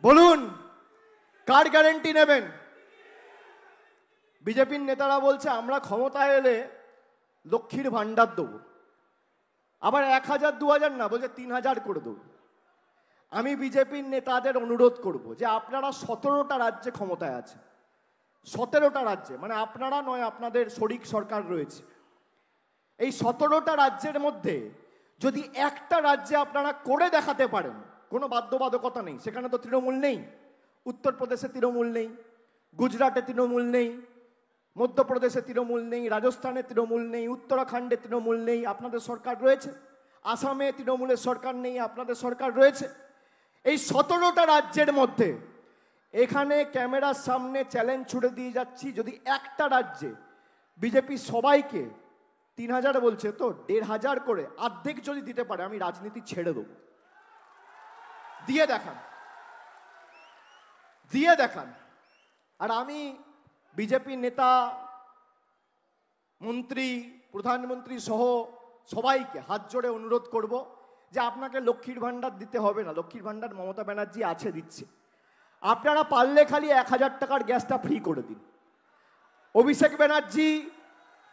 বলুন কার গ্যারেন্টি নেবেন? বিজেপির নেতারা বলছে আমরা ক্ষমতায় এলে লক্ষ্মীর ভান্ডার দেবো, আবার 1000 2000 না, বলছে 3000 করে দেবো। আমি বিজেপির নেতাদের অনুরোধ করব যে আপনারা 17টা রাজ্যে ক্ষমতায় আছে, 17টা রাজ্যে, মানে আপনারা নয়, আপনাদের শরিক সরকার রয়েছে। এই 17টা রাজ্যের মধ্যে যদি একটা রাজ্যে আপনারা করে দেখাতে পারেন, কোনো বাধ্যবাধকতা নেই, সেখানে তো তৃণমূল নেই, উত্তরপ্রদেশে তৃণমূল নেই, গুজরাটে তৃণমূল নেই, মধ্যপ্রদেশে তৃণমূল নেই, রাজস্থানে তৃণমূল নেই, উত্তরাখণ্ডে তৃণমূল নেই, আপনাদের সরকার রয়েছে, আসামে তৃণমূলের সরকার নেই, আপনাদের সরকার রয়েছে। এই 17টা রাজ্যের মধ্যে এখানে ক্যামেরার সামনে চ্যালেঞ্জ ছুড়ে দিয়ে যাচ্ছি, যদি একটা রাজ্যে বিজেপি সবাইকে 3000 বলছে তো 1500 করে অর্ধেক যদি দিতে পারে, আমি রাজনীতি ছেড়ে দেবো। দিয়ে দেখান, দিয়ে দেখান। আর আমি বিজেপি নেতা, মন্ত্রী, প্রধানমন্ত্রী সহ সবাইকে হাত জোড়ে অনুরোধ করব যে আপনাকে লক্ষ্মীর ভান্ডার দিতে হবে না, লক্ষ্মীর ভান্ডার মমতা ব্যানার্জি আছে, দিচ্ছে। আপনারা পারলে খালি 1000 টাকার গ্যাসটা ফ্রি করে দিন। অভিষেক ব্যানার্জি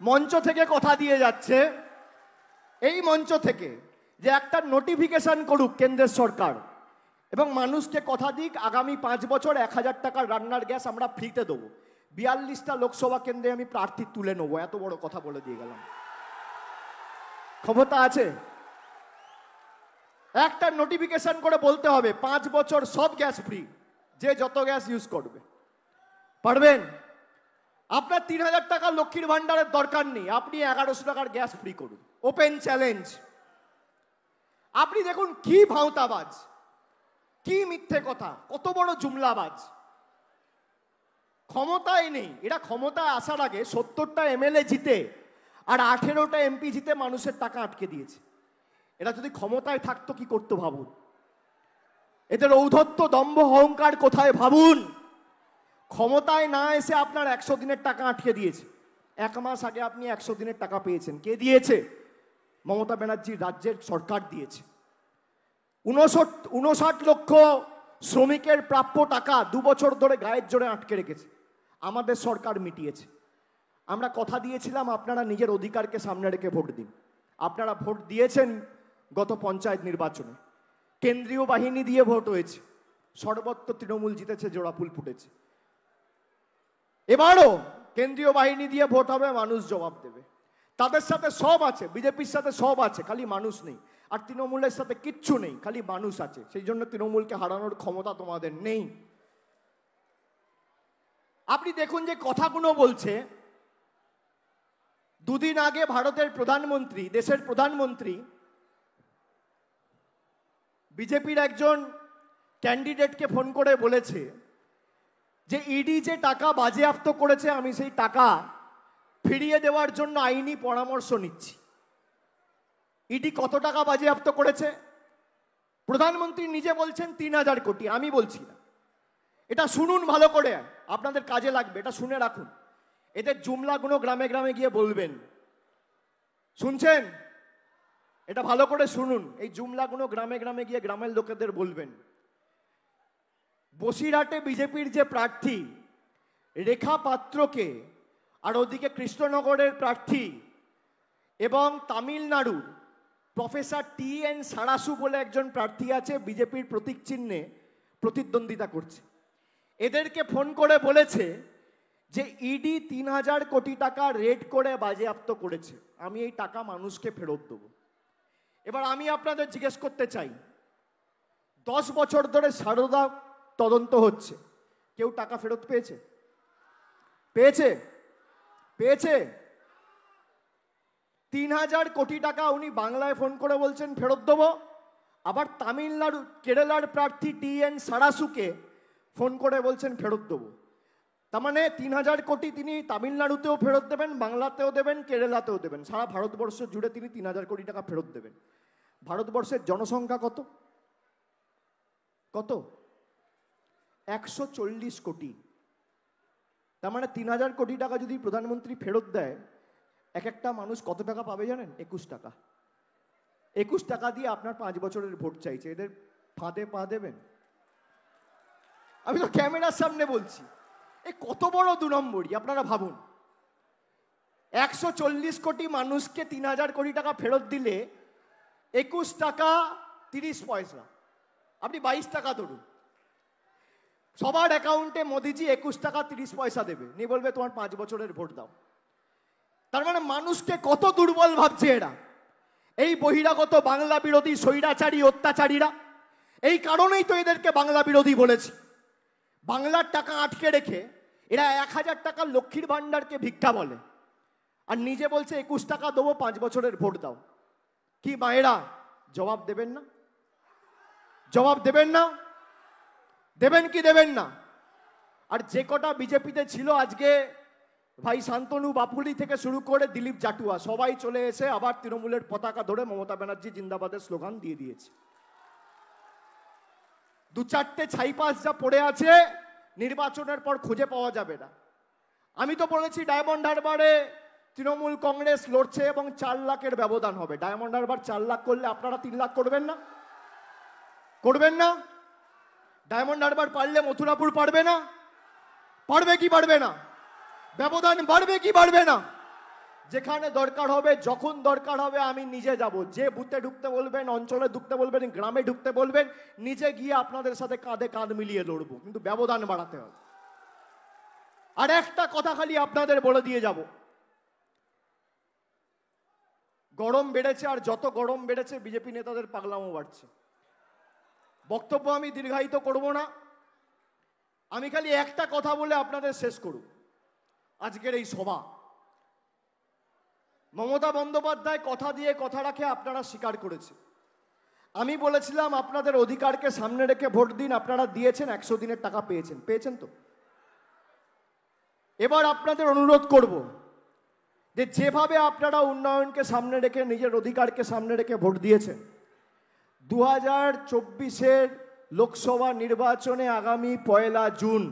মঞ্চ থেকে কথা দিয়ে যাচ্ছে, এই মঞ্চ থেকে, যে একটা নোটিফিকেশন করুক কেন্দ্রের সরকার এবং মানুষকে কথা দিক আগামী 5 বছর 1000 টাকার রান্নার গ্যাস আমরা ফ্রিতে দেবো। 42টা লোকসভা কেন্দ্রে আমি প্রার্থী তুলে নেবো, এত বড় কথা বলে দিয়ে গেলাম। ক্ষমতা আছে, একটা নোটিফিকেশন করে বলতে হবে 5 বছর সব গ্যাস ফ্রি, যে যত গ্যাস ইউজ করবে। পারবেন? আপনার 3000 টাকা লক্ষ্মীর ভান্ডারের দরকার নেই, আপনি 1100 টাকার গ্যাস ফ্রি করুন, ওপেন চ্যালেঞ্জ। আপনি দেখুন কি ভাঁওতাবাজ, কি মিথ্যে কথা, কত বড় জুমলাবাজ। ক্ষমতায় নেই, এরা ক্ষমতায় আসার আগে 70টা এমএলএ জিতে আর 18টা এমপি জিতে মানুষের টাকা আটকে দিয়েছে। এরা যদি ক্ষমতায় থাকতো কি করতো ভাবুন। এদের ঔদ্ধত্য, দম্ভ, অহংকার কোথায় ভাবুন। ক্ষমতায় না এসে আপনার 100 দিনের টাকা আটকে দিয়েছে। 1 মাস আগে আপনি 100 দিনের টাকা পেয়েছেন, কে দিয়েছে? মমতা ব্যানার্জির রাজ্যের সরকার দিয়েছে। 59 লক্ষ শ্রমিকের প্রাপ্য টাকা 2 বছর ধরে গায়ের জোরে আটকে রেখেছে, আমাদের সরকার মিটিয়েছে। আমরা কথা দিয়েছিলাম আপনারা নিজের অধিকারকে সামনে রেখে ভোট দিন। আপনারা ভোট দিয়েছেন গত পঞ্চায়েত নির্বাচনে, কেন্দ্রীয় বাহিনী দিয়ে ভোট হয়েছে, সর্বত্র তৃণমূল জিতেছে, জোড়াফুল ফুটেছে। এবারও কেন্দ্রীয় বাহিনী দিয়ে ভোট হবে, মানুষ জবাব দেবে। তাদের সাথে সব আছে, বিজেপির সাথে সব আছে, খালি মানুষ নেই। আর তৃণমূলের সাথে কিচ্ছু নেই, খালি মানুষ আছে। সেই জন্য তৃণমূলকে হারানোর ক্ষমতা তোমাদের নেই। আপনি দেখুন যে কথাগুলো বলছে। দুদিন আগে ভারতের প্রধানমন্ত্রী, দেশের প্রধানমন্ত্রী, বিজেপির একজন ক্যান্ডিডেটকে ফোন করে বলেছে যে ইডি যে টাকা বাজেয়াপ্ত করেছে, আমি সেই টাকা ফিরিয়ে দেওয়ার জন্য আইনি পরামর্শ নিচ্ছি। ইডি কত টাকা বাজেয়াপ্ত করেছে? প্রধানমন্ত্রী নিজে বলছেন 3000 কোটি, আমি বলছি না। এটা শুনুন ভালো করে, আপনাদের কাজে লাগবে, এটা শুনে রাখুন। এদের জুমলাগুলো গ্রামে গ্রামে গিয়ে বলবেন। শুনছেন? এটা ভালো করে শুনুন, এই জুমলাগুলো গ্রামে গ্রামে গিয়ে গ্রামের লোকেদের বলবেন। বসিরহাটে বিজেপির যে প্রার্থী রেখা পাত্রকে, আর ওদিকে কৃষ্ণনগরের প্রার্থী এবং তামিলনাড়ুর প্রফেসর TN সারাসু বলে একজন প্রার্থী আছে, বিজেপির প্রতীক চিহ্নে প্রতিদ্বন্দ্বিতা করছে। এদেরকে ফোন করে বলেছে যে ইডি 3000 কোটি টাকা রেড করে বাজেয়াপ্ত করেছে, আমি এই টাকা মানুষকে ফেরত দেবো। এবার আমি আপনাদের জিজ্ঞেস করতে চাই, 10 বছর ধরে সারদা তদন্ত হচ্ছে, কেউ টাকা ফেরত পেয়েছে? পেয়েছে? পেয়েছে? 3000 কোটি টাকা উনি বাংলায় ফোন করে বলছেন ফেরত দেবো, আবার তামিলনাড়ু, কেরালার প্রার্থী TN সারাসুকে ফোন করে বলছেন ফেরত দেবো। তার মানে 3000 কোটি তিনি তামিলনাড়ুতেও ফেরত দেবেন, বাংলাতেও দেবেন, কেরালাতেও দেবেন, সারা ভারতবর্ষ জুড়ে তিনি 3000 কোটি টাকা ফেরত দেবেন। ভারতবর্ষের জনসংখ্যা কত? কত? 140 কোটি। তার মানে 3000 কোটি টাকা যদি প্রধানমন্ত্রী ফেরত দেয়, এক একটা মানুষ কত টাকা পাবে জানেন? 21 টাকা। 21 টাকা দিয়ে আপনার 5 বছরের ভোট চাইছে, এদের ফাঁদে পা দেবেন? আমি তো ক্যামেরার সামনে বলছি, এই কত বড় 2 নম্বরই আপনারা ভাবুন। 140 কোটি মানুষকে 3000 কোটি টাকা ফেরত দিলে 21 টাকা 30 পয়সা, আপনি 22 টাকা ধরুন, সবার অ্যাকাউন্টে মোদিজি 21 টাকা 30 পয়সা দেবে, নিয়ে বলবে তোমার 5 বছরের ভোট দাও। তার মানে মানুষকে কত দুর্বল ভাবছে এরা, এই বহিরাগত বাংলা বিরোধী স্বৈরাচারী অত্যাচারীরা। এই কারণেই তো এদেরকে বাংলা বিরোধী বলেছি। বাংলার টাকা আটকে রেখে এরা 1000 টাকা লক্ষ্মীর ভাণ্ডারকে ভিক্ষা বলে, আর নিজে বলছে 21 টাকা দেবো, 5 বছরের ভোট দাও। কি মায়েরা জবাব দেবেন না? জবাব দেবেন না? দেবেন কি দেবেন না? আর যে কটা বিজেপিতে ছিল আজকে, ভাই শান্তনু বাপুলি থেকে শুরু করে দিলীপ জাটুয়া, সবাই চলে এসে আবার তৃণমূলের পতাকা ধরে মমতা ব্যানার্জি জিন্দাবাদের স্লোগান দিয়ে দিয়েছে। 2-4টে ছাইপাস যা পড়ে আছে নির্বাচনের পর খুঁজে পাওয়া যাবে না। আমি তো বলেছি ডায়মন্ড হারবারে তৃণমূল কংগ্রেস লড়ছে এবং 4 লাখের ব্যবধান হবে। ডায়মন্ড হারবার 4 লাখ করলে আপনারা 3 লাখ করবেন না? করবেন না? ডায়মন্ড হারবার পারলে মথুরাপুর পারবে না? পারবে কি পারবে না? ব্যবধান বাড়বে কি বাড়বে না? যেখানে দরকার হবে, যখন দরকার হবে আমি নিজে যাব। যে বুথে ঢুকতে বলবেন, অঞ্চলে ঢুকতে বলবেন, গ্রামে ঢুকতে বলবেন, নিজে গিয়ে আপনাদের সাথে কাঁধে কাঁধ মিলিয়ে লড়বো, কিন্তু ব্যবধান বাড়াতে হবে। আর একটা কথা খালি আপনাদের বলে দিয়ে যাব, গরম বেড়েছে, আর যত গরম বেড়েছে বিজেপি নেতাদের পাগলামো বাড়ছে। বক্তব্য আমি দীর্ঘায়িত করব না, আমি খালি একটা কথা বলে আপনাদের শেষ করব। আজকের এই সভা, মমতা বন্দ্যোপাধ্যায় কথা দিয়ে কথা রাখে, আপনারা স্বীকার করেছে। আমি বলেছিলাম আপনাদের অধিকারকে সামনে রেখে ভোট দিন, আপনারা দিয়েছেন, 100 দিনের টাকা পেয়েছেন। পেয়েছেন তো? এবার আপনাদের অনুরোধ করব যে যেভাবে আপনারা উন্নয়নকে সামনে রেখে, নিজের অধিকারকে সামনে রেখে ভোট দিয়েছেন, 2024-এর লোকসভা নির্বাচনে আগামী 1 জুন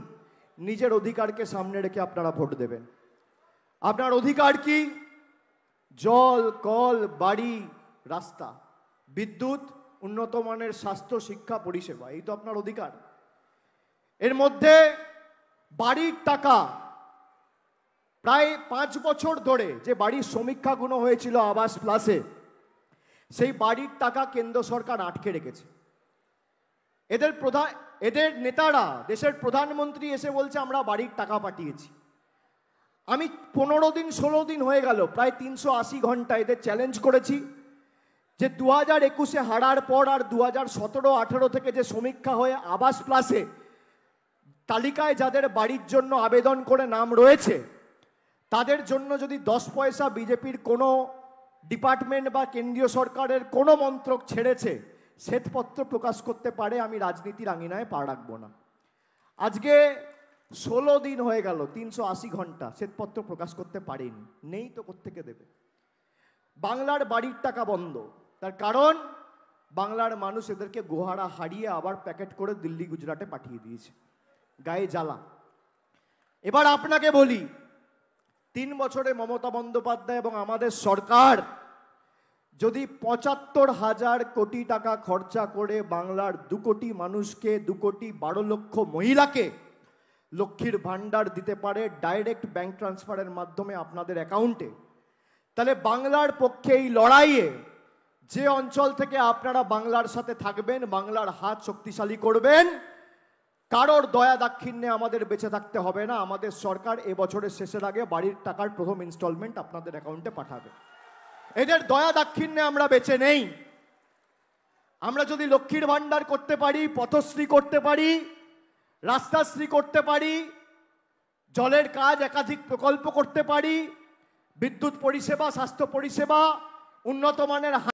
নিজের অধিকারকে সামনে রেখে আপনারা ভোট দেবেন। আপনার অধিকার কি? জল, কল, বাড়ি, রাস্তা, বিদ্যুৎ, উন্নত মানের স্বাস্থ্য, শিক্ষা, পরিষেবা, এই তো আপনার অধিকার। এর মধ্যে বাড়ির টাকা প্রায় 5 বছর ধরে যে বাড়ির সমীক্ষাগুলো হয়েছিল আবাস প্লাসে, সেই বাড়ির টাকা কেন্দ্র সরকার আটকে রেখেছে। এদের নেতারা, দেশের প্রধানমন্ত্রী এসে বলছে আমরা বাড়ির টাকা পাঠিয়েছি। আমি 15 দিন 16 দিন হয়ে গেল, প্রায় 380 ঘন্টা এদের চ্যালেঞ্জ করেছি যে 2021-এ হারার পর আর 2017-18 থেকে যে সমীক্ষা হয়ে আবাস প্লাসে তালিকায় যাদের বাড়ির জন্য আবেদন করে নাম রয়েছে, তাদের জন্য যদি 10 পয়সা বিজেপির কোনো ডিপার্টমেন্ট বা কেন্দ্রীয় সরকারের কোনো মন্ত্রক ছেড়েছে, শ্বেতপত্র প্রকাশ করতে পারে, আমি রাজনীতির আঙিনায় পা রাখবো না। আজকে 16 দিন হয়ে গেল, 380 ঘন্টা শ্বেতপত্র প্রকাশ করতে পারেনি। নেই তো কোত্থেকে দেবে? বাংলার বাড়ির টাকা বন্ধ, তার কারণ বাংলার মানুষ এদেরকে গোহারা হারিয়ে আবার প্যাকেট করে দিল্লি গুজরাটে পাঠিয়ে দিয়েছে। গায়ে জ্বালা। এবার আপনাকে বলি, 3 বছরে মমতা বন্দ্যোপাধ্যায় এবং আমাদের সরকার যদি 75,000 কোটি টাকা খরচা করে বাংলার 2 কোটি মানুষকে, 2,12,00,000 মহিলাকে লক্ষ্মীর ভাণ্ডার দিতে পারে ডাইরেক্ট ব্যাংক ট্রান্সফারের মাধ্যমে আপনাদের অ্যাকাউন্টে, তাহলে বাংলার পক্ষে এই লড়াইয়ে যে অঞ্চল থেকে আপনারা বাংলার সাথে থাকবেন, বাংলার হাত শক্তিশালী করবেন, কারোর দয়া দাক্ষিণ্যে আমাদের বেঁচে থাকতে হবে না। আমাদের সরকার এবছরের শেষের আগে বাড়ির টাকার প্রথম ইনস্টলমেন্ট আপনাদের অ্যাকাউন্টে পাঠাবে। এদের দয়া দাক্ষিণ্যে আমরা বেঁচে নেই। আমরা যদি লক্ষ্মীর ভাণ্ডার করতে পারি, পথশ্রী করতে পারি, রাস্তাশ্রী করতে পারি, জলের কাজ একাধিক প্রকল্প করতে পারি, বিদ্যুৎ পরিষেবা, স্বাস্থ্য পরিষেবা, উন্নত মানের